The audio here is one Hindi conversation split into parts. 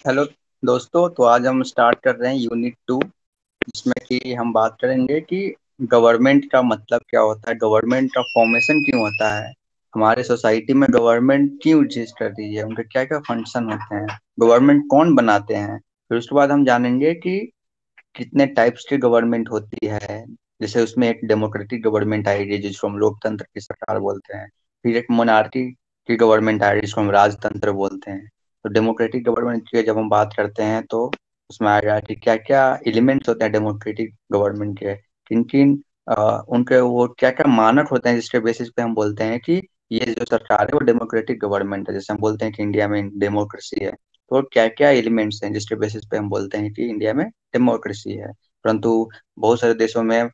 हेलो दोस्तों। तो आज हम स्टार्ट कर रहे हैं यूनिट 2, जिसमें कि हम बात करेंगे कि गवर्नमेंट का मतलब क्या होता है, गवर्नमेंट का फॉर्मेशन क्यों होता है, हमारे सोसाइटी में गवर्नमेंट क्यों एग्जिस्ट कर रही है, उनके क्या क्या फंक्शन होते हैं, गवर्नमेंट कौन बनाते हैं। फिर उसके बाद हम जानेंगे कि कितने टाइप्स की गवर्नमेंट होती है। जैसे उसमें एक डेमोक्रेटिक गवर्नमेंट आएगी जिसको हम लोकतंत्र की सरकार बोलते हैं। फिर एक मोनार्की की गवर्नमेंट आएगी जिसको हम राजतंत्र बोलते हैं। तो डेमोक्रेटिक गवर्नमेंट की जब हम बात करते हैं तो उसमें आएगा कि क्या क्या एलिमेंट्स होते हैं डेमोक्रेटिक गवर्नमेंट के, किन किन उनके वो क्या क्या मानक होते हैं जिसके बेसिस पे हम बोलते हैं कि ये जो सरकार है वो डेमोक्रेटिक गवर्नमेंट है। जैसे हम बोलते हैं कि इंडिया में डेमोक्रेसी है, तो क्या क्या एलिमेंट्स हैं जिसके बेसिस पे हम बोलते हैं कि इंडिया में डेमोक्रेसी है। परंतु बहुत सारे देशों में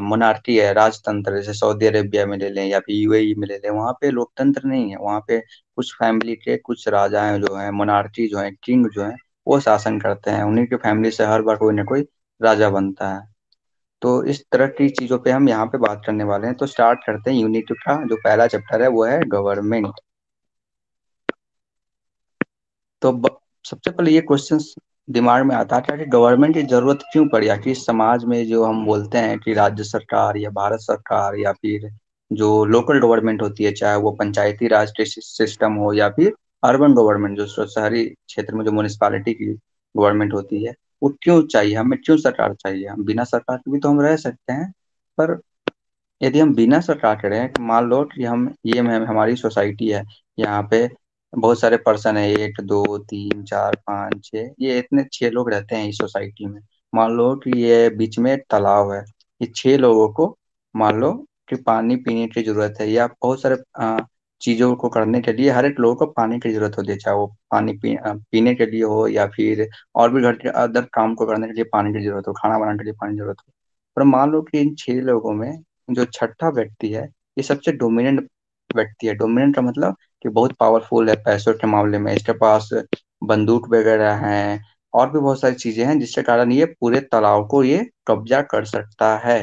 मोनार्की है, राजतंत्र, जैसे सऊदी अरेबिया में ले लें या फिर यूएई में ले लें, वहाँ पे लोकतंत्र नहीं है। वहाँ पे कुछ फैमिली के कुछ राजाएं जो हैं, मोनार्की जो है, किंग जो है, वो शासन करते हैं। उन्हीं की फैमिली से हर बार कोई ना कोई राजा बनता है। तो इस तरह की चीजों पे हम यहाँ पे बात करने वाले हैं। तो स्टार्ट करते हैं। यूनिट 2 का जो पहला चैप्टर है वो है गवर्नमेंट। तो सबसे पहले ये क्वेश्चन दिमाग में आता है कि गवर्नमेंट की जरूरत क्यों पड़ी आखिर समाज में। जो हम बोलते हैं कि राज्य सरकार या भारत सरकार या फिर जो लोकल गवर्नमेंट होती है, चाहे वो पंचायती राज के सिस्टम हो या फिर अर्बन गवर्नमेंट, जो शहरी क्षेत्र में जो म्यूनिसपालिटी की गवर्नमेंट होती है, वो क्यों चाहिए हमें, क्यों सरकार चाहिए। हम बिना सरकार के भी तो हम रह सकते हैं। पर यदि हम बिना सरकार के रहें, कि मान लो कि हमारी सोसाइटी है, यहाँ पे बहुत सारे पर्सन है, 1 2 3 4 5 6, ये इतने 6 लोग रहते हैं इस सोसाइटी में। मान लो कि ये बीच में एक तालाब है। ये 6 लोगों को मान लो कि पानी पीने की जरूरत है, या बहुत सारे चीजों को करने के लिए हर एक लोगों को पानी की जरूरत होती है, चाहे वो पानी पीने के लिए हो या फिर और भी घर के अदर काम को करने के लिए पानी की जरूरत हो, खाना बनाने के लिए पानी की जरूरत हो। पर मान लो कि इन 6 लोगों में जो छठा व्यक्ति है, ये सबसे डोमिनेंट व्यक्ति है। डोमिनेंट का मतलब कि बहुत पावरफुल है पैसों के मामले में, इसके पास बंदूक वगैरह हैं, और भी बहुत सारी चीजें हैं जिसके कारण ये पूरे तालाब को ये कब्जा कर सकता है।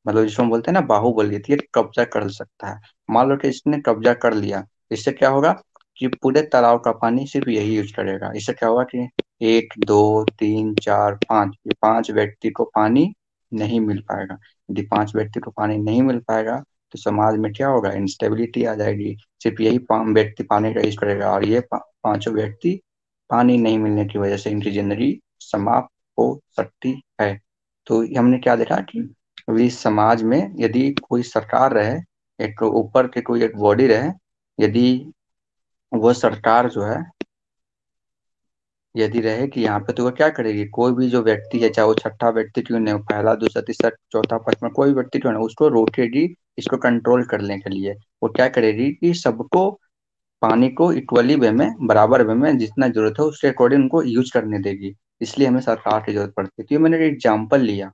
मतलब जिसको हम बोलते हैं ना बाहुबली, तो ये कब्जा कर सकता है। मान लो कि इसने कब्जा कर लिया, इससे क्या होगा कि पूरे तालाब का पानी सिर्फ यही यूज करेगा। इससे क्या होगा कि 1 2 3 4 5, ये 5 व्यक्ति को पानी नहीं मिल पाएगा। यदि 5 व्यक्ति को पानी नहीं मिल पाएगा तो समाज में क्या होगा, इंस्टेबिलिटी आ जाएगी। सिर्फ यही 5 व्यक्ति पानी का यूज करेगा, और ये पांचों व्यक्ति पानी नहीं मिलने की वजह से इनकी जिंदगी समाप्त हो सकती है। तो हमने क्या देखा कि अभी समाज में यदि कोई सरकार रहे, एक ऊपर के कोई एक बॉडी रहे, यदि वो सरकार जो है यदि रहे कि यहाँ पे, तो वो क्या करेगी, कोई भी जो व्यक्ति है, चाहे वो छठा व्यक्ति क्यों नहीं हो, पहला दूसरा तीसरा चौथा पांचवा कोई व्यक्ति क्यों नहीं, उसको रोकेगी। इसको कंट्रोल करने के लिए वो क्या करेगी कि सबको पानी को इक्वली वे में, बराबर वे में, जितना जरूरत है उसके अकॉर्डिंग उनको यूज करने देगी। इसलिए हमें सरकार की जरूरत पड़ती है। तो ये मैंने एक एग्जाम्पल लिया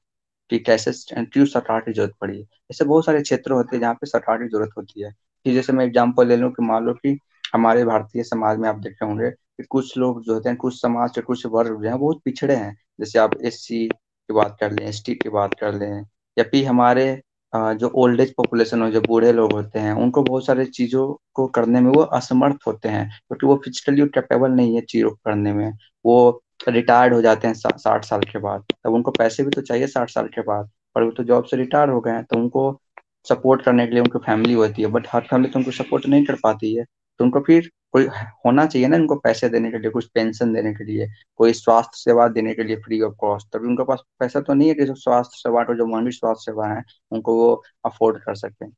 कि कैसे क्यों सरकार की जरूरत पड़ी है। ऐसे बहुत सारे क्षेत्र होते हैं जहाँ पे सरकार की जरूरत होती है। कि जैसे मैं एग्जाम्पल ले लूँ कि मान लो कि हमारे भारतीय समाज में आप देखे होंगे कि कुछ लोग जो होते हैं, कुछ समाज के कुछ वर्ग जो हैं बहुत पिछड़े हैं। जैसे आप एससी की बात कर लें, एसटी की बात कर लें, या फिर हमारे जो ओल्ड एज पॉपुलेशन हो, जो बूढ़े लोग होते हैं, उनको बहुत सारी चीजों को करने में वो असमर्थ होते हैं, क्योंकि वो फिजिकली कैपेबल नहीं है चीजों को करने में। वो रिटायर्ड हो जाते हैं 60 साल के बाद, तब उनको पैसे भी तो चाहिए 60 साल के बाद। पर वो तो जॉब से रिटायर हो गए हैं, तो उनको सपोर्ट करने के लिए उनकी फैमिली होती है, बट हर फैमिली तो उनको सपोर्ट नहीं कर पाती है। तो उनको फिर कोई होना चाहिए ना उनको पैसे देने के लिए, कुछ पेंशन देने के लिए, कोई स्वास्थ्य सेवा देने के लिए फ्री ऑफ कॉस्ट। तभी उनके पास पैसा तो नहीं है कि जो स्वास्थ्य सेवा को, जो महंगी स्वास्थ्य सेवा है, उनको वो अफोर्ड कर सकें।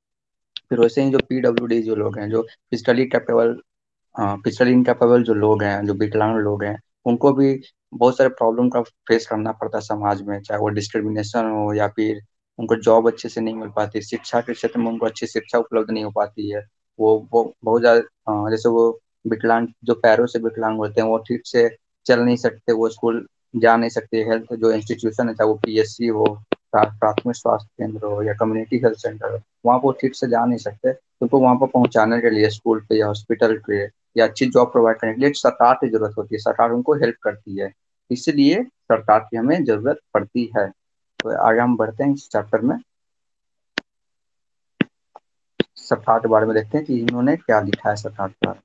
फिर वैसे ही जो पीडब्ल्यूडी जो लोग हैं, जो फिजिकली कैपेबल, हाँ, फिजिकली इनकैपेबल जो लोग हैं, जो विकलांग लोग हैं, उनको भी बहुत सारे प्रॉब्लम का फेस करना पड़ता है समाज में, चाहे वो डिस्क्रिमिनेशन हो या फिर उनको जॉब अच्छे से नहीं मिल पाती, शिक्षा के क्षेत्र में उनको अच्छी शिक्षा उपलब्ध नहीं हो पाती है। वो बहुत ज्यादा जैसे वो विकलांग, जो पैरों से विकलांग होते हैं, वो ठीक से चल नहीं सकते, वो स्कूल जा नहीं सकते। हेल्थ जो इंस्टीट्यूशन है, चाहे वो पीएससी हो, प्राथमिक स्वास्थ्य केंद्र हो या कम्युनिटी हेल्थ सेंटर हो, वहाँ वो ठीक से जा नहीं सकते। उनको वहाँ पर पहुंचाने के लिए स्कूल पे या हॉस्पिटल पे या अच्छी जॉब प्रोवाइड करने के लिए एक सरकार की जरूरत होती है। सरकार उनको हेल्प करती है, इसलिए सरकार की हमें जरूरत पड़ती है। तो आगे हम बढ़ते हैं इस चैप्टर में, सरकार के बारे में देखते हैं कि इन्होंने क्या लिखा है सरकार के बारे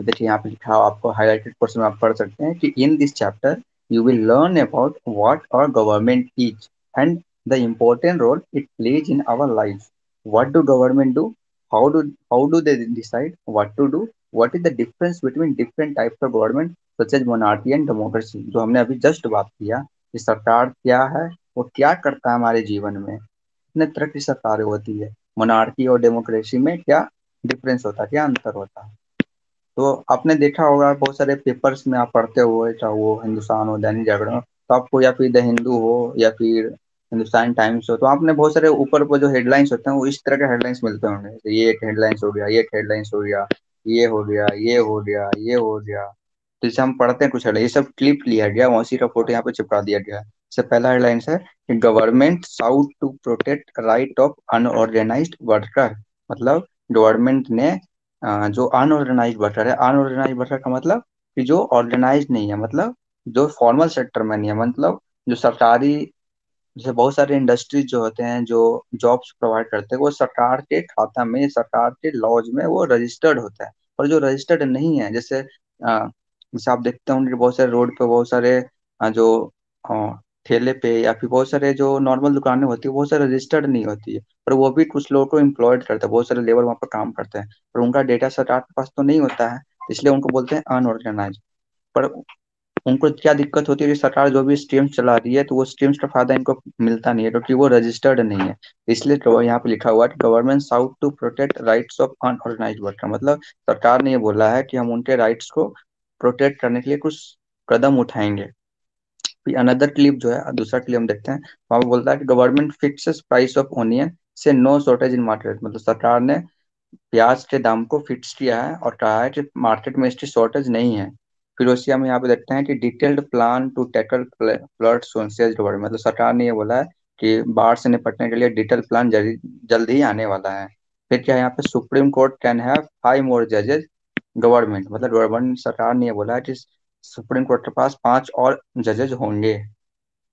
देखिए यहाँ पे लिखा हो, आपको हाईलाइटेड पोर्शन में आप पढ़ सकते हैं कि in this chapter you will learn about what our government is and the important role it plays in our life. What do government do, how do they decide what to do, what is the difference between different types of government such as monarchy and democracy, जो हमने अभी जस्ट बात किया कि सरकार क्या है, वो क्या करता है हमारे जीवन में, कितने तरह की सरकारें होती है, मोनार्की और डेमोक्रेसी में क्या डिफरेंस होता है, क्या अंतर होता है। तो आपने देखा होगा बहुत सारे पेपर्स में आप पढ़ते हुए, चाहे वो हिंदुस्तान हो, दैनिक जागरण हो, तो आपको या फिर द हिंदू हो या फिर हिंदुस्तान टाइम्स हो, तो आपने बहुत सारे ऊपर पर जो हेडलाइंस होते हैं वो इस तरह के हेडलाइंस मिलते होंगे, तो ये एक हेडलाइंस हो गया, ये एक हेडलाइंस हो गया, ये हो गया, ये हो गया, ये हो गया। तो इसे हम पढ़ते हैं कुछ हेडलाइन, ये सब क्लिप लिया गया, उसी का फोटो यहाँ पे चिपका दिया गया है। इससे पहला हेडलाइंस है कि government sought to protect right of unorganised worker. मतलब गवर्नमेंट ने जो अनऑर्गेनाइज वर्कर है, अनऑर्गेनाइज वर्कर का मतलब कि जो ऑर्गेनाइज नहीं है, मतलब जो फॉर्मल सेक्टर में नहीं है, मतलब जो सरकारी, जैसे बहुत सारे इंडस्ट्रीज जो होते हैं जो जॉब्स प्रोवाइड करते हैं, वो सरकार के खाता में, सरकार के लॉज में वो रजिस्टर्ड होता है। और जो रजिस्टर्ड नहीं है, जैसे आप देखते होंगे कि बहुत सारे रोड पे बहुत सारे जो ठेले पे या फिर बहुत सारे जो नॉर्मल दुकानें होती है, बहुत सारे रजिस्टर्ड नहीं होती है, पर वो भी कुछ लोगों को एम्प्लॉयड करता है, बहुत सारे लेबर वहाँ पर काम करते हैं, पर उनका डेटा सरकार के पास तो नहीं होता है, इसलिए उनको बोलते हैं अनऑर्गेनाइज। पर उनको क्या दिक्कत होती है कि सरकार जो भी स्कीम्स चला रही है, तो वो स्कीम्स का फायदा इनको मिलता नहीं है क्योंकि वो रजिस्टर्ड नहीं है। इसलिए तो यहाँ पे लिखा हुआ है कि government sought to protect rights of unorganise worker, मतलब सरकार ने ये बोला है कि हम उनके राइट्स को प्रोटेक्ट करने के लिए कुछ कदम उठाएंगे। फिर अनदर क्लिप जो है, दूसरा क्लिप हम देखते हैं, वहाँ पे बोलता है कि government fixes price of onion से नो शॉर्टेज इन मार्केट, मतलब सरकार ने प्याज के दाम को फिक्स किया है और कहा है कि मार्केट में इसकी शॉर्टेज नहीं है। फिर उससे हम यहाँ पे देखते हैं कि detailed plan to tackle flood sources government, मतलब सरकार ने ये बोला है कि बाढ़ से निपटने के लिए डिटेल प्लान जल्द ही आने वाला है। फिर क्या है यहाँ पे, supreme court can have 5 more जजेस गवर्नमेंट, मतलब गवर्नमेंट सरकार ने ये बोला है कि सुप्रीम कोर्ट के पास 5 और जजेज होंगे।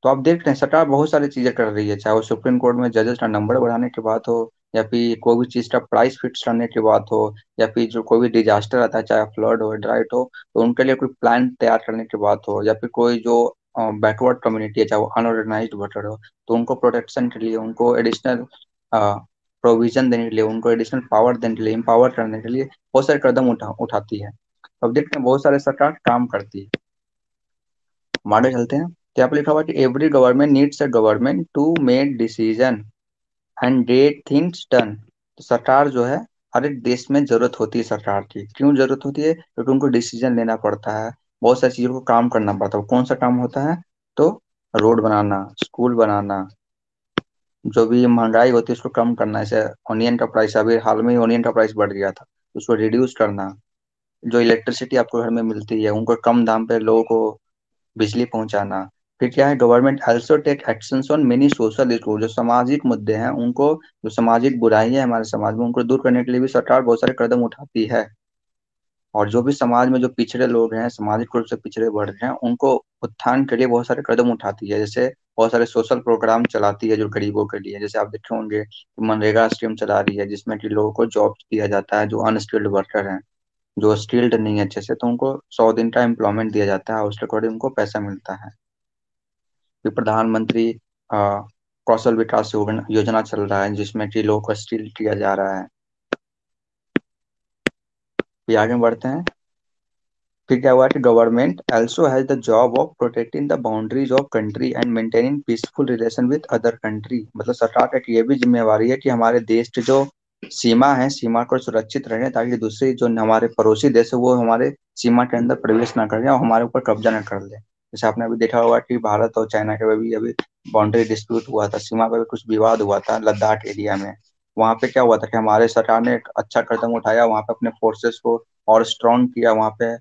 तो आप देख रहे हैं सरकार बहुत सारी चीजें कर रही है, चाहे वो सुप्रीम कोर्ट में जजेस का नंबर बढ़ाने की बात हो, या फिर कोई भी चीज का प्राइस फिक्स करने की बात हो, या फिर जो कोई भी डिजास्टर आता है, चाहे फ्लड हो, ड्राइट हो, तो उनके लिए कोई प्लान तैयार करने की बात हो, या फिर कोई जो बैकवर्ड कम्युनिटी है, चाहे वो अनऑर्गेनाइज्ड वर्कर हो, तो उनको प्रोटेक्शन के लिए, उनको एडिशनल प्रोविजन देने के लिए, उनको एडिशनल पावर देने के लिए, एम्पावर करने के लिए बहुत सारे कदम उठाती है। अब देखते हैं बहुत सारे सरकार काम करती है। हम आगे चलते हैं, तो यहाँ पे लिखा हुआ है कि every government needs a government to make decision and get things done. तो सरकार जो है, हर एक देश में जरूरत होती है सरकार की। क्यों जरूरत होती है? क्योंकि उनको डिसीजन लेना पड़ता है, बहुत सारी चीजों को काम करना पड़ता है। कौन सा काम होता है? तो रोड बनाना, स्कूल बनाना, जो भी महंगाई होती है उसको कम करना, जैसे ऑनियन का प्राइस, अभी हाल में ही ऑनियन का प्राइस बढ़ गया था, उसको रिड्यूस करना, जो इलेक्ट्रिसिटी आपको घर में मिलती है उनको कम दाम पे लोगों को बिजली पहुंचाना। फिर क्या है, government also take actions on many social issue, जो सामाजिक मुद्दे हैं उनको, जो सामाजिक बुराई है हमारे समाज में, उनको दूर करने के लिए भी सरकार बहुत सारे कदम उठाती है। और जो भी समाज में जो पिछड़े लोग हैं, सामाजिक रूप से पिछड़े वर्ग हैं, उनको उत्थान के लिए बहुत सारे कदम उठाती है। जैसे बहुत सारे सोशल प्रोग्राम चलाती है जो गरीबों के लिए, जैसे आप देखे होंगे कि मनरेगा स्कीम चला रही है जिसमें कि लोगों को जॉब दिया जाता है, जो अनस्किल्ड वर्कर हैं, जो स्किल्ड नहीं है अच्छे से, तो उनको 100 दिन का एम्प्लॉयमेंट दिया जाता है, उसके अकॉर्डिंग उनको पैसा मिलता है। फिर प्रधानमंत्री कौशल विकास योजना चल रहा है जिसमें कि लोगों को स्किल किया जा रहा है। फिर आगे बढ़ते हैं, फिर क्या हुआ कि government also has the job of protecting the boundaries of country and maintaining peaceful relation with other country, मतलब सरकार का ये भी जिम्मेवारी है कि हमारे देश की जो सीमा है, सीमा को सुरक्षित रहे, ताकि दूसरी जो हमारे पड़ोसी देश है वो हमारे सीमा के अंदर प्रवेश ना कर जाए और हमारे ऊपर कब्जा ना कर ले। जैसे आपने अभी देखा होगा कि भारत और चाइना के भी अभी बाउंड्री डिस्प्यूट हुआ था, सीमा पर भी कुछ विवाद हुआ था लद्दाख एरिया में। वहां पे क्या हुआ था कि हमारे सरकार ने एक अच्छा कदम उठाया, वहां पे अपने फोर्सेस को और स्ट्रॉन्ग किया, वहां पे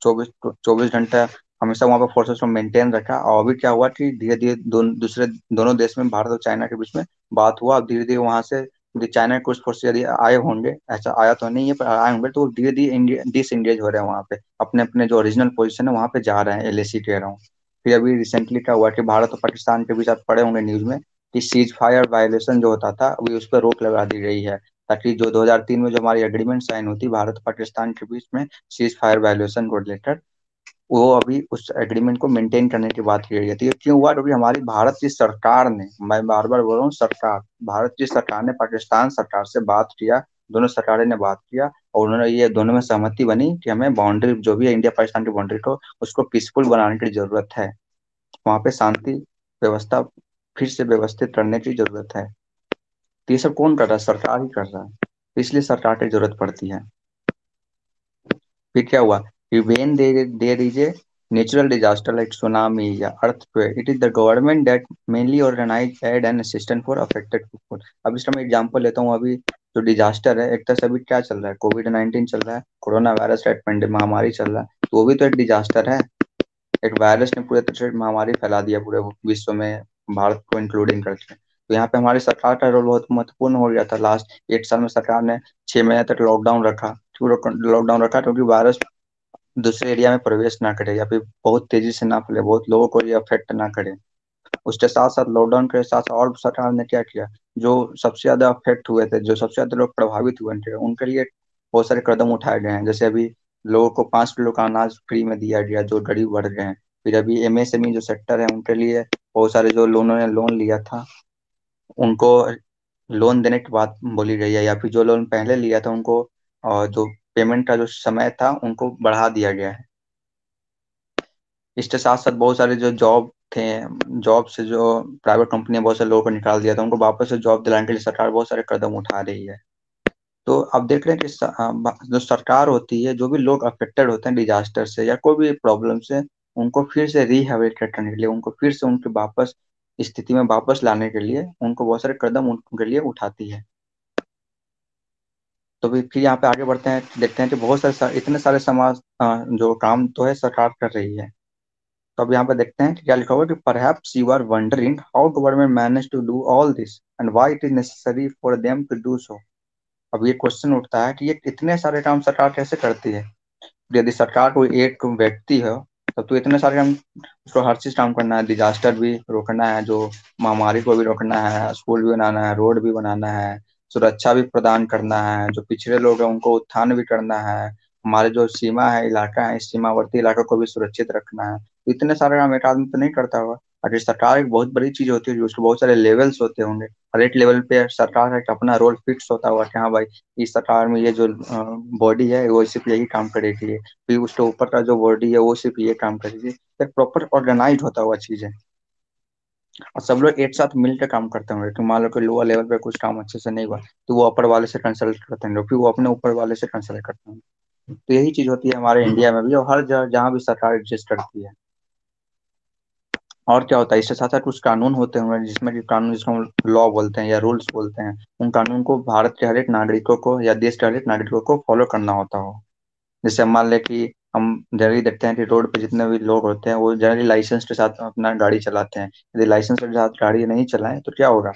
24 24 घंटा हमेशा वहां पर फोर्सेस को मेंटेन रखा। और अभी क्या हुआ कि धीरे धीरे दोनों देश में, भारत और चाइना के बीच में बात हुआ। अब धीरे धीरे वहां से यदि चाइना के कुछ फोर्स यदि आए होंगे, ऐसा आया तो नहीं है पर आए होंगे, तो धीरे धीरे डिसएंगेज हो रहे हैं, वहां पे अपने अपने जो ओरिजिनल पोजीशन है वहां पे जा रहे हैं, एलएसी कह रहा हूँ। फिर अभी रिसेंटली क्या हुआ कि भारत और पाकिस्तान के बीच आप पढ़े होंगे न्यूज में कि सीज फायर वायलेशन जो होता था अभी उस पर रोक लगा दी गई है, ताकि जो 2003 में जो हमारी एग्रीमेंट साइन होती भारत पाकिस्तान के बीच में सीज फायर वायलेशन को रिलेटेड, वो अभी उस एग्रीमेंट को मेंटेन करने की बात की गई थी। क्यों हुआ? क्योंकि हमारी भारत की सरकार ने, मैं बार बार बोल रहा हूँ सरकार, भारत की सरकार ने पाकिस्तान सरकार से बात किया, दोनों सरकारें ने बात किया, और उन्होंने ये दोनों में सहमति बनी कि हमें बाउंड्री जो भी है इंडिया पाकिस्तान की बाउंड्री को उसको पीसफुल बनाने की जरूरत है, वहां पे शांति व्यवस्था फिर से व्यवस्थित करने की जरूरत है। तो ये सब कौन कर रहा है? सरकार ही कर रहा है, तो इसलिए सरकार की जरूरत पड़ती है। फिर क्या हुआ कि when there is a natural disaster like tsunami या earthquake, it is the government that mainly organize aid and assistance for affected people। अब इसका मैं एग्जांपल लेता हूँ। अभी जो डिजास्टर है, एक तरह से अभी क्या चल रहा है, कोविड 19 चल रहा है, कोरोना वायरस पेंडेमिक महामारी चल रहा है, तो वो भी तो एक डिजास्टर है। एक वायरस ने पूरे तरह से महामारी फैला दिया पूरे विश्व में, भारत को इंक्लूडिंग करके। तो यहाँ पे हमारी सरकार का रोल बहुत महत्वपूर्ण हो गया था। लास्ट 1 साल में सरकार ने 6 महीने तक लॉकडाउन रखा। क्यों लॉकडाउन रखा? क्योंकि वायरस दूसरे एरिया में प्रवेश ना करे या फिर बहुत तेजी से ना फैले, बहुत लोगों को ये अफेक्ट ना करे। उसके साथ साथ लॉकडाउन के साथ साथ और सरकार ने क्या किया, जो सबसे ज्यादा अफेक्ट हुए थे, जो सबसे ज्यादा लोग प्रभावित हुए थे, उनके लिए बहुत सारे कदम उठाए गए हैं। जैसे अभी लोगों को 5 किलो का अनाज फ्री में दिया गया, जो गरीब वर्ग हैं। फिर अभी एमएसएमई जो सेक्टर है उनके लिए बहुत सारे जो लोगों ने लोन लिया था उनको लोन देने की बात बोली गई है, या फिर जो लोन पहले लिया था उनको जो पेमेंट का जो समय था उनको बढ़ा दिया गया है। इसके साथ साथ बहुत सारे जो जॉब थे, जॉब से जो प्राइवेट कंपनी बहुत सारे लोगों को निकाल दिया था, उनको वापस से जॉब दिलाने के लिए सरकार बहुत सारे कदम उठा रही है। तो अब देख रहे हैं कि जो सरकार होती है, जो भी लोग अफेक्टेड होते हैं डिजास्टर से या कोई भी प्रॉब्लम से, उनको फिर से रिहेबिलिटेट करने के लिए, उनको फिर से उनके वापस स्थिति में वापस लाने के लिए उनको बहुत सारे कदम उनके लिए उठाती है। तो फिर यहाँ पे आगे बढ़ते हैं, देखते हैं कि बहुत सारे इतने सारे समाज जो काम तो है सरकार कर रही है। तो अब यहाँ पे देखते हैं कि क्या लिखा हुआ है कि perhaps you are wondering how government managed to do all this and why it is necessary for them to do so। अब ये क्वेश्चन उठता है कि ये इतने सारे काम सरकार कैसे करती है? यदि सरकार कोई एक व्यक्ति है, तब तो इतने सारे काम, उसको हर चीज काम करना है, डिजास्टर भी रोकना है, जो महामारी को भी रोकना है, स्कूल भी बनाना है, रोड भी बनाना है, सुरक्षा भी प्रदान करना है, जो पिछड़े लोग हैं उनको उत्थान भी करना है, हमारे जो सीमा है इलाका है, इस सीमावर्ती इलाकों को भी सुरक्षित रखना है। तो इतने सारे काम एक आदमी तो नहीं करता होगा। अगर सरकार एक बहुत बड़ी चीज होती है, उसके बहुत सारे लेवल्स होते होंगे, हर एक लेवल पे सरकार का एक अपना रोल फिक्स होता होगा कि हाँ भाई, इस सरकार में ये जो बॉडी है वो सिर्फ यही काम करेगी, फिर उसके ऊपर का जो बॉडी है वो सिर्फ ये काम करेगी। एक प्रॉपर ऑर्गेनाइज होता हुआ चीज है, और सब लोग एक साथ मिलकर काम करते होंगे। कि मान लो कि लोअर लेवल पे कुछ काम अच्छे से नहीं हुआ, तो वो अपर वाले से कंसल्ट करते होंगे, फिर वो अपने ऊपर वाले से कंसल्ट करते होंगे। तो यही चीज होती है हमारे इंडिया में भी, और हर जगह जहाँ भी सरकार एग्जिस्ट करती है। और क्या होता है, इसके साथ साथ कुछ कानून होते होंगे, जिसमें कि कानून, जिसको हम लॉ बोलते हैं या रूल्स बोलते हैं, उन कानून को भारत के हर एक नागरिकों को या देश के हर एक नागरिकों को फॉलो करना होता हो। जैसे हम मान लें कि हम जनरली देखते हैं कि रोड पे जितने भी लोग होते हैं वो जनरली लाइसेंस के साथ अपना गाड़ी चलाते हैं। यदि लाइसेंस के साथ गाड़ी नहीं चलाएं तो क्या होगा?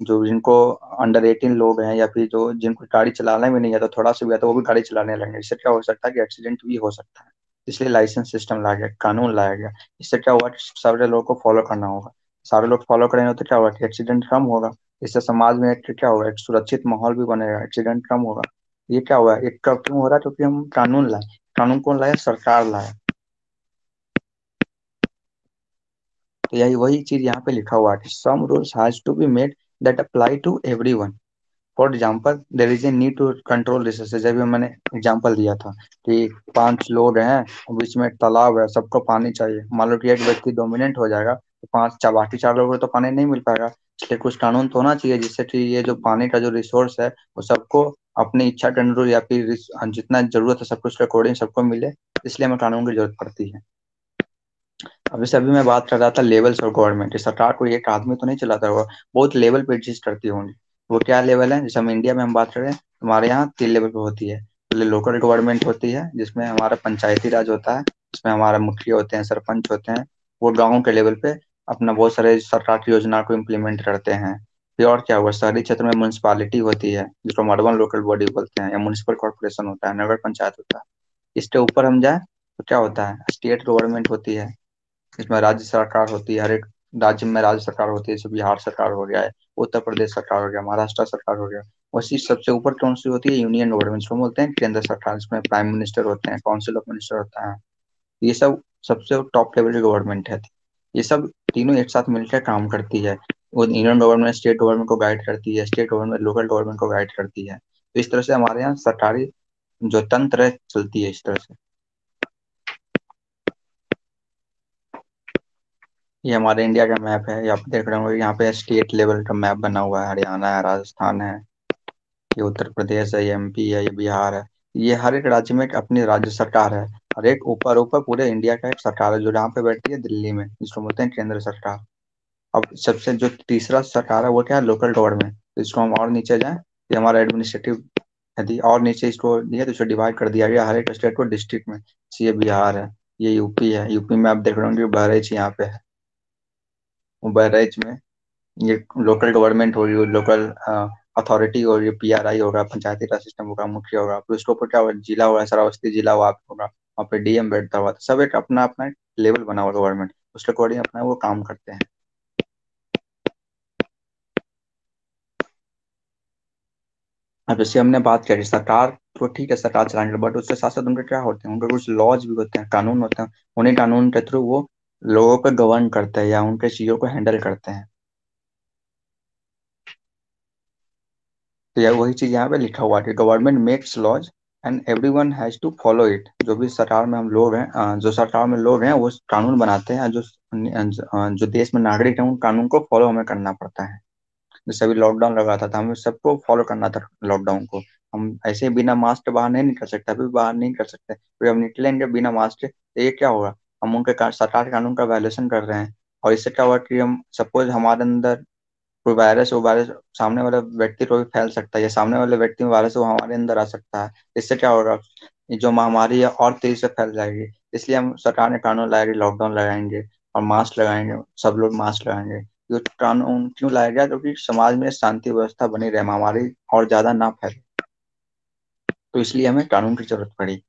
जो जिनको अंडर 18 लोग हैं या फिर जो जिनको गाड़ी चलाना भी नहीं आता, थोड़ा सा भी आता, वो भी गाड़ी चलाने लगेंगे। इससे क्या हो सकता है कि एक्सीडेंट भी हो सकता है। इसलिए लाइसेंस सिस्टम लाया गया, कानून लाया गया। इससे क्या हुआ कि सारे लोगों को फॉलो करना होगा। सारे लोग फॉलो करेंगे तो क्या होगा कि एक्सीडेंट कम होगा। इससे समाज में एक क्या होगा, एक सुरक्षित माहौल भी बनेगा, एक्सीडेंट कम होगा। ये क्या हुआ, एक कब क्यों हो रहा है? क्योंकि हम कानून लाए। कानून कौन लाया? सरकार लाया। तो यही वही चीज यहाँ पे लिखा हुआ है कि some rules has to be made that apply to everyone. For example there is a need to control resources. जब भी मैंने एग्जाम्पल दिया था कि 5 लोग हैं, बीच में एक तालाब है, सबको पानी चाहिए। मान लो कि एक व्यक्ति डोमिनेंट हो जाएगा तो बाकी 4 लोगों को तो पानी नहीं मिल पाएगा। इसलिए कुछ कानून तो होना चाहिए जिससे कि ये जो पानी का जो रिसोर्स है वो सबको अपनी इच्छा के अनुरूप या फिर जितना जरूरत है सब कुछ के अकॉर्डिंग सबको मिले। इसलिए हमें कानून की जरूरत पड़ती है। अब जैसे अभी मैं बात कर रहा था लेवल्स ऑफ गवर्नमेंट, सरकार को एक आदमी तो नहीं चलाता होगा, बहुत लेवल पे एग्जिस्ट करती होंगी। वो क्या लेवल है? जैसे हम इंडिया में हम बात करें, हमारे यहाँ 3 लेवल पे होती है। पहले लोकल गवर्नमेंट होती है, जिसमें हमारा पंचायती राज होता है, जिसमें हमारा मुखिया होते हैं, सरपंच होते हैं। वो गाँव के लेवल पे अपना बहुत सारे सरकार की योजना को इम्प्लीमेंट करते हैं। फिर और क्या हुआ, शहरी क्षेत्र में म्यूनसिपालिटी होती है, जिसको हम अर्बन लोकल बॉडी बोलते हैं, या म्यूनिसिपल कॉर्पोरेशन होता है, नगर पंचायत होता है। इसके ऊपर हम जाए तो क्या होता है, स्टेट गवर्नमेंट होती है, इसमें राज्य सरकार होती है। हर एक राज्य में राज्य सरकार होती है, जैसे बिहार सरकार हो गया है, उत्तर प्रदेश सरकार हो गया, महाराष्ट्र सरकार हो गया। वैसी सबसे ऊपर कौन सी होती है? यूनियन गवर्नमेंट, जिसको बोलते हैं केंद्र सरकार, जिसमें प्राइम मिनिस्टर होते हैं, काउंसिल ऑफ मिनिस्टर होता है। ये सब सबसे टॉप लेवल की गवर्नमेंट है। ये सब तीनों एक साथ मिलकर काम करती है। वो यूनियन गवर्नमेंट स्टेट गवर्नमेंट को गाइड करती है, स्टेट गवर्नमेंट लोकल गवर्नमेंट को गाइड करती है। तो इस तरह से हमारे यहाँ सरकारी जो तंत्र है चलती है इस तरह से। ये हमारे इंडिया का मैप है, ये आप देख रहे होंगे, यहाँ पे स्टेट लेवल का मैप बना हुआ है। हरियाणा है, राजस्थान है, ये उत्तर प्रदेश है, ये एमपी है, ये बिहार है। ये हर एक राज्य में एक अपनी राज्य सरकार है। और एक ऊपर ऊपर पूरे इंडिया का एक सरकार है जो यहाँ पे बैठती है दिल्ली में, जिसको बोलते हैं केंद्र सरकार। अब सबसे जो तीसरा सरकार है वो क्या है? Local government. तो इसको हम और नीचे जाए, ये हमारा एडमिनिस्ट्रेटिव यदि और नीचे इसको दिया तो इसे डिवाइड कर दिया गया हर एक स्टेट को डिस्ट्रिक्ट में। जैसे ये बिहार है, ये यूपी है, यूपी में आप देख रहे होंगे बहराइच यहाँ पे है। वो बहराइच में ये लोकल गवर्नमेंट होगी, लोकल अथॉरिटी होगी, पीआरआई होगा, पंचायती राज सिस्टम होगा, मुखिया होगा। फिर उसके ऊपर क्या होगा? जिला होगा, श्रावस्ती जिला वहाँ पे होगा, वहाँ पे डीएम बैठता हुआ। सब एक अपना अपना लेवल बना हुआ गवर्नमेंट, उसके अकॉर्डिंग अपना वो काम करते हैं। अब जैसे हमने बात करी सरकार, तो ठीक है सरकार चलाएंगे, बट उसके साथ साथ उनके क्या होते हैं? उनके कुछ लॉज भी होते हैं, कानून होते हैं। उन्हीं कानून के थ्रू वो लोगों को गवर्न करते हैं या उनके चीजों को हैंडल करते हैं। तो यार वही चीज यहाँ पे लिखा हुआ है कि government makes laws and everyone has to follow it. जो भी सरकार में हम लोग हैं, जो सरकार में लोग हैं वो कानून बनाते हैं। जो देश में नागरिक हैं उन कानून को फॉलो हमें करना पड़ता है। जैसे अभी लॉकडाउन लगा था, तो हमें सबको फॉलो करना था लॉकडाउन को। हम ऐसे ही बिना मास्क के बाहर नहीं निकल सकते, अभी बाहर नहीं कर सकते, फिर हम निकलेंगे बिना मास्क के तो ये क्या होगा? हम सरकार के कानून का वायलेशन कर रहे हैं। और इससे क्या होगा कि हम सपोज हमारे अंदर कोई वायरस, वो वायरस सामने वाले व्यक्ति को भी फैल सकता है, या सामने वाले व्यक्ति में वायरस वो हमारे अंदर आ सकता है। इससे क्या होगा? ये जो महामारी है और तेजी से फैल जाएगी। इसलिए हम सरकार ने कानून लाया कि लॉकडाउन लगाएंगे और मास्क लगाएंगे, सब लोग मास्क लगाएंगे। ये कानून क्यों लाया गया? क्योंकि समाज में शांति व्यवस्था बनी रहे, महामारी और ज्यादा ना फैले। तो इसलिए हमें कानून की जरूरत पड़ी।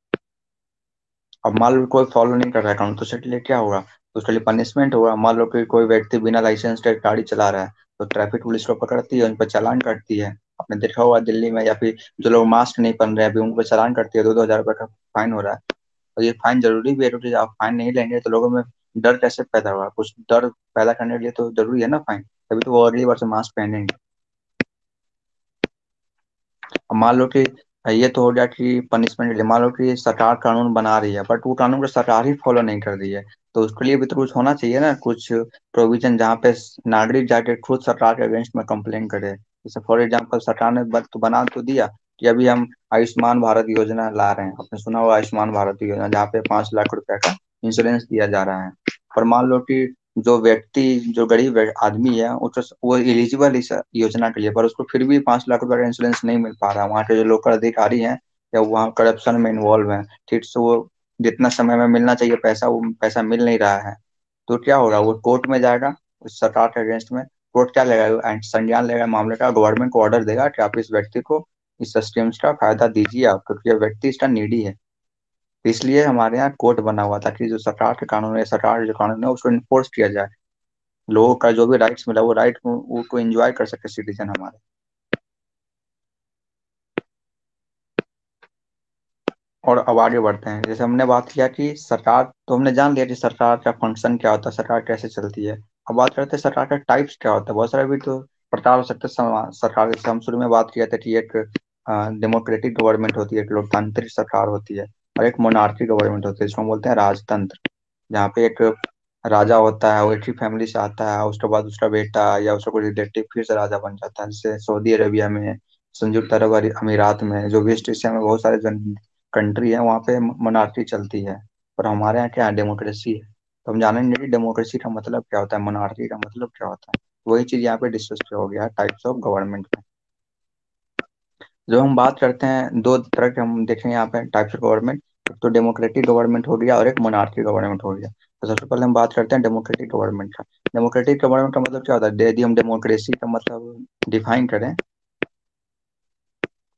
अब मान लो कोई फॉलो नहीं कर रहा है कानून, तो उसके लिए क्या होगा? तो उसके लिए पनिशमेंट होगा। मान लो कि कोई व्यक्ति बिना लाइसेंस के गाड़ी चला रहा है, तो ट्रैफिक पुलिस को पकड़ती है, उन पर चालान काटती है। आपने देखा होगा दिल्ली में, या फिर जो लोग मास्क नहीं पहन रहे हैं अभी उन पर चालान करती है, 2-2 हजार रुपये का फाइन हो रहा है। और ये फाइन जरूरी भी है, क्योंकि आप फाइन नहीं लेंगे तो लोगों में डर कैसे पैदा होगा? कुछ डर पैदा करने के लिए तो जरूरी है ना फाइन, तभी तो वो अगली बार से मास्क पहनेंगे। अब मान लो कि ये तो हो गया कि पनिशमेंट के लिए। मान लो कि सरकार कानून बना रही है, बट वो कानून को सरकार ही फॉलो नहीं कर रही है, तो उसके लिए भी तो कुछ होना चाहिए ना, कुछ प्रोविजन जहाँ पे नागरिक जाके खुद सरकार के अगेंस्ट में कंप्लेन करे। जैसे फॉर एग्जाम्पल सरकार ने तो बना तो दिया कि अभी हम आयुष्मान भारत योजना ला रहे हैं। आपने सुना होगा आयुष्मान भारत योजना, जहाँ पे 5 लाख रुपए का इंश्योरेंस दिया जा रहा है। पर मान लो कि जो व्यक्ति, जो गरीब आदमी है, वो एलिजिबल इस योजना के लिए, पर उसको फिर भी 5 लाख रुपए का इंश्योरेंस नहीं मिल पा रहा। वहाँ के जो लोकल अधिकारी हैं या वहाँ करप्शन में इन्वॉल्व हैं, ठीक से वो जितना समय में मिलना चाहिए पैसा, वो पैसा मिल नहीं रहा है। तो क्या होगा? वो कोर्ट में जाएगा उस सरकार के अगेंस्ट में। कोर्ट क्या लेगा? संज्ञान लेगा मामले का, गवर्नमेंट को ऑर्डर देगा कि आप इस व्यक्ति को इस स्कीम्स का फायदा दीजिए आप, क्योंकि ये व्यक्ति इसका नीडी है। तो इसलिए हमारे यहाँ कोर्ट बना हुआ था कि जो सरकार के कानून है, सरकार के जो कानून है उसको इन्फोर्स किया जाए। लोगों का जो भी राइट्स मिला वो राइट को एंजॉय कर सके सिटीजन हमारे। और अब आगे बढ़ते हैं। जैसे हमने बात किया कि सरकार, तो हमने जान लिया कि सरकार का फंक्शन क्या होता है, सरकार कैसे चलती है। अब बात करते हैं सरकार का टाइप्स क्या होता है। बहुत सारे भी तो प्रकार हो सकते हैं सरकार। जैसे हम शुरू में बात किया था कि एक डेमोक्रेटिक गवर्नमेंट होती है, एक लोकतांत्रिक सरकार होती है, और एक मोनार्की गवर्नमेंट होती है जिसको हम बोलते हैं राजतंत्र। जहाँ पे एक राजा होता है, वो एक ही फैमिली से आता है, उसके बाद उसका बेटा या उसका कोई रिलेटिव फिर से राजा बन जाता है। जैसे सऊदी अरेबिया में, संयुक्त अरब अमीरात में, जो वेस्ट एशिया में बहुत सारे कंट्री है, वहाँ पे मोनार्की चलती है। पर हमारे यहाँ क्या है? डेमोक्रेसी है। तो हम जानेंगे कि डेमोक्रेसी का मतलब क्या होता है, मोनार्की का मतलब क्या होता है। वही चीज यहाँ पे डिस्कस किया हो गया है टाइप्स ऑफ गवर्नमेंट में। जो हम बात करते हैं, दो तरह के हम देखें यहाँ पे टाइप्स ऑफ गवर्नमेंट। एक तो डेमोक्रेटिक गवर्नमेंट हो गया और एक मोनार्की गवर्नमेंट हो गया। तो सबसे पहले हम बात करते हैं डेमोक्रेटिक गवर्नमेंट का। डेमोक्रेटिक गवर्नमेंट का मतलब क्या होता है? यदि हम डेमोक्रेसी का मतलब डिफाइन करें,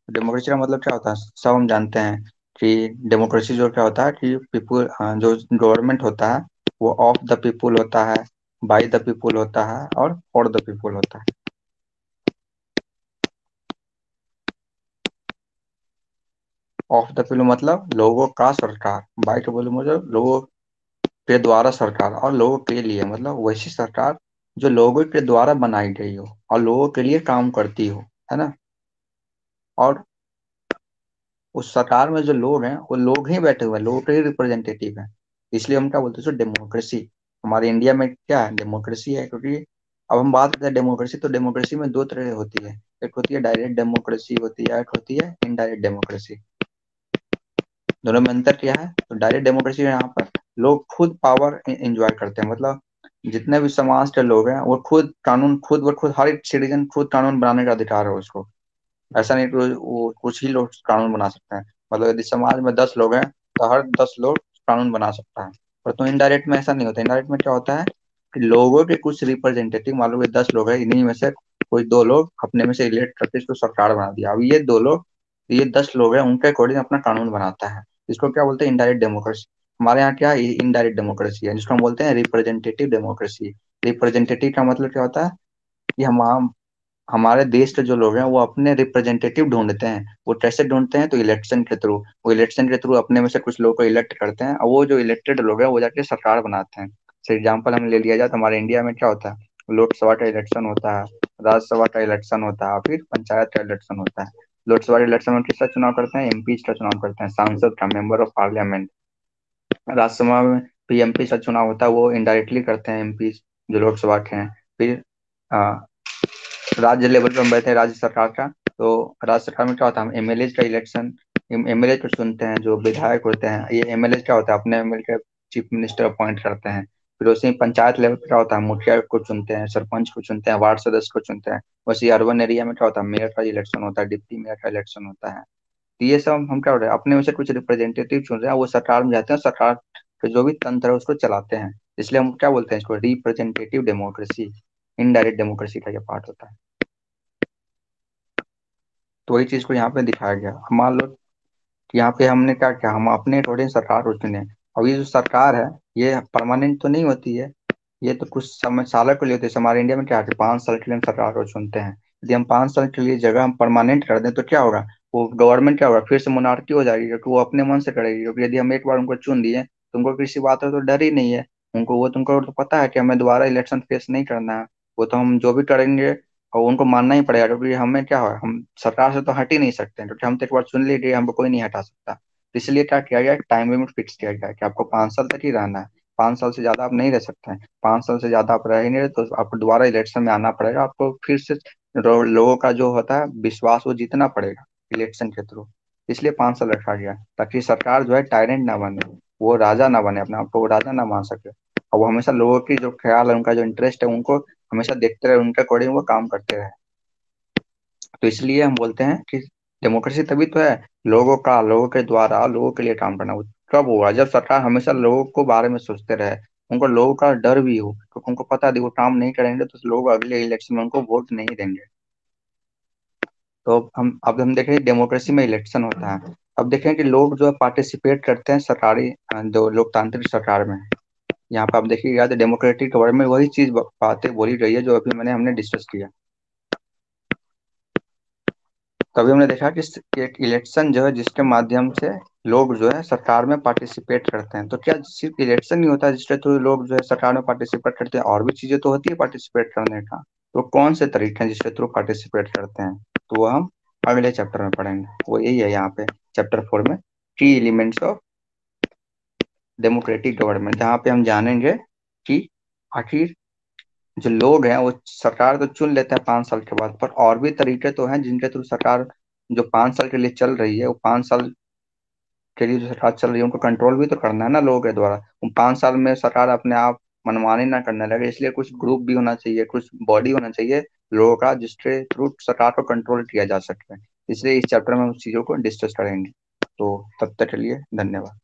डेमोक्रेसी का मतलब क्या होता है सब हम जानते हैं कि डेमोक्रेसी जो क्या होता है कि पीपुल, जो गवर्नमेंट होता है वो ऑफ द पीपुल होता है। बाय द पीपुल होता है और फॉर द पीपुल होता है। ऑफ द पीपुल मतलब लोगों का सरकार, बाय का बोलो मतलब लोगों के द्वारा सरकार, और लोगों के लिए मतलब वैसी सरकार जो लोगों के द्वारा बनाई गई हो और लोगों के लिए काम करती हो, है ना। और उस सरकार में जो लोग हैं वो लोग ही बैठे हुए हैं, लोगों के ही रिप्रेजेंटेटिव हैं। इसलिए हम क्या बोलते हैं डेमोक्रेसी। हमारे इंडिया में क्या है, डेमोक्रेसी है। क्योंकि अब हम बात करते हैं डेमोक्रेसी, तो डेमोक्रेसी में दो तरह होती है। एक होती है डायरेक्ट डेमोक्रेसी होती है, एक होती है इनडायरेक्ट डेमोक्रेसी। दोनों में अंतर क्या है, तो डायरेक्ट डेमोक्रेसी में यहाँ पर लोग खुद पावर एंजॉय करते हैं। मतलब जितने भी समाज के लोग हैं वो खुद कानून, खुद व खुद हर एक सिटीजन खुद कानून बनाने का अधिकार है उसको। ऐसा नहीं कि वो कुछ ही लोग कानून बना सकते हैं। मतलब यदि समाज में 10 लोग हैं तो हर 10 लोग कानून बना सकता है। पर तो इनडायरेक्ट में ऐसा नहीं होता। इनडायरेक्ट में क्या होता है कि लोगों के कुछ रिप्रेजेंटेटिव, मान लो ये 10 लोग हैं, इन्हीं में से कोई 2 लोग अपने में से इलेक्ट करके इसको सरकार बना दिया। अब ये 2 लोग, ये 10 लोग हैं, उनके अकॉर्डिंग अपना कानून बनाता है। इसको क्या बोलते हैं, इनडायरेक्ट डेमोक्रेसी। हमारे यहाँ क्या है, इनडायरेक्ट डेमोक्रेसी है, जिसको हम बोलते हैं रिप्रेजेंटेटिव डेमोक्रेसी। रिप्रेजेंटेटिव का मतलब क्या होता है कि हम हमारे देश के जो लोग हैं वो अपने रिप्रेजेंटेटिव ढूंढते हैं। वो कैसे ढूंढते हैं, तो इलेक्शन के थ्रू। वो इलेक्शन के थ्रू अपने में से कुछ लोग को इलेक्ट करते हैं, और वो जो इलेक्टेड लोग हैं वो जाके सरकार बनाते हैं। जैसे एग्जाम्पल हम ले लिया जाए तो हमारे इंडिया में क्या होता है, लोकसभा का इलेक्शन होता है, राज्यसभा का इलेक्शन होता है, फिर पंचायत का इलेक्शन होता है। लोकसभा इलेक्शन में किसका चुनाव करते हैं, एमपी का चुनाव करते हैं, सांसद का, मेंबर ऑफ पार्लियामेंट। राज्यसभा में पीएमपी का चुनाव होता है, वो इनडायरेक्टली करते हैं एमपी जो लोकसभा के हैं। फिर राज्य लेवल पे हम बैठे हैं राज्य सरकार का, तो राज्य सरकार में क्या होता है, हम एमएलए का इलेक्शन, एमएलए को चुनते हैं। जो विधायक होते हैं, ये एमएलए क्या होता है, अपने एमएलए के चीफ मिनिस्टर अपॉइंट करते हैं। फिर उसी में पंचायत लेवल पे क्या होता है, मुखिया को चुनते हैं, सरपंच को चुनते हैं, वार्ड सदस्य को चुनते हैं। वैसे अर्बन एरिया में क्या होता है, मेयर का इलेक्शन होता है, डिप्टी मेयर का इलेक्शन होता है। तो ये सब हम क्या हो रहे हैं, अपने में से कुछ रिप्रेजेंटेटिव चुन रहे हैं, वो सरकार में जाते हैं, सरकार के जो भी तंत्र है उसको चलाते हैं। इसलिए हम क्या बोलते हैं इसको, रिप्रेजेंटेटिव डेमोक्रेसी। इनडायरेक्ट डेमोक्रेसी का ये पार्ट होता है। तो वही चीज को यहाँ पे दिखाया गया। अब मान लो कि यहाँ पे हमने क्या किया, हम अपने अकॉर्डिंग सरकार को चुने। अब ये जो सरकार है ये परमानेंट तो नहीं होती है, ये तो कुछ समय सालों के लिए होती है। जैसे हमारे इंडिया में क्या है कि 5 साल के लिए हम सरकार को चुनते हैं। यदि हम 5 साल के लिए जगह हम परमानेंट कर दें तो क्या होगा, वो गवर्नमेंट क्या होगा, फिर से मोनार्की हो जाएगी, क्योंकि वो अपने मन से करेगी। क्योंकि यदि हम एक बार उनको चुन दिए तो उनको किसी बात का तो डर ही नहीं है। उनको वो तुमको तो पता है कि हमें दोबारा इलेक्शन फेस नहीं करना है। वो तो हम जो भी करेंगे और उनको मानना ही पड़ेगा, क्योंकि हमें क्या है, हम सरकार से तो हट ही नहीं सकते हैं, क्योंकि हम तो एक बार चुन लिए, हमको कोई नहीं हटा सकता। तो इसलिए क्या किया गया, टाइम लिमिट फिक्स किया गया कि आपको 5 साल तक ही रहना है। 5 साल से ज्यादा आप नहीं रह सकते हैं। 5 साल से ज्यादा आप रहेंगे तो आपको दोबारा इलेक्शन में आना पड़ेगा। आपको फिर से लोगों का जो होता है विश्वास वो जीतना पड़ेगा इलेक्शन के थ्रू। इसलिए 5 साल रखा गया, ताकि सरकार जो है टायरेंट ना बने, वो राजा ना बने, अपने आपको वो राजा ना मान सके। और वो हमेशा लोगों की जो ख्याल है, उनका जो इंटरेस्ट है, उनको हमेशा देखते रहे, उनके अकॉर्डिंग वो काम करते रहे। तो इसलिए हम बोलते हैं कि डेमोक्रेसी तभी तो है, लोगों का, लोगों के द्वारा, लोगों के लिए काम करना। वो कब होगा, जब सरकार हमेशा लोगों को बारे में सोचते रहे, उनको लोगों का डर भी हो, क्योंकि उनको पता है वो काम नहीं करेंगे तो लोग अगले इलेक्शन में उनको वोट नहीं देंगे। तो अब हम देखें डेमोक्रेसी में इलेक्शन होता है। अब देखें कि लोग जो पार्टिसिपेट करते हैं सरकारी, जो लोकतांत्रिक सरकार में। यहाँ पे आप देखिएगा तो डेमोक्रेटिक गवर्नमेंट वही चीज बातें बोली गई है जो अभी हमने डिस्कस किया। तभी हमने देखा कि एक इलेक्शन जो है जिसके माध्यम से लोग जो है सरकार में पार्टिसिपेट करते हैं। तो क्या सिर्फ इलेक्शन नहीं होता जिसके थ्रू लोग जो है सरकार में पार्टिसिपेट करते हैं, और भी चीजें तो होती है पार्टिसिपेट करने का। तो कौन से तरीके हैं जिसके थ्रू पार्टिसिपेट करते हैं, तो वो हम अगले चैप्टर में पढ़ेंगे। वो यही है यहाँ पे चैप्टर 4 में, की एलिमेंट्स ऑफ डेमोक्रेटिक गवर्नमेंट, जहाँ पे हम जानेंगे कि आखिर जो लोग हैं वो सरकार तो चुन लेते हैं 5 साल के बाद, पर और भी तरीके तो हैं जिनके थ्रू सरकार जो 5 साल के लिए चल रही है, वो 5 साल के लिए जो सरकार चल रही है उनको कंट्रोल भी तो करना है ना लोगों के द्वारा। वो 5 साल में सरकार अपने आप मनमानी ना करने लगे, इसलिए कुछ ग्रुप भी होना चाहिए, कुछ बॉडी होना चाहिए लोगों का, जिसके थ्रू सरकार को कंट्रोल किया जा सके। इसलिए इस चैप्टर में उस चीजों को डिस्कस करेंगे। तो तब तक के लिए धन्यवाद।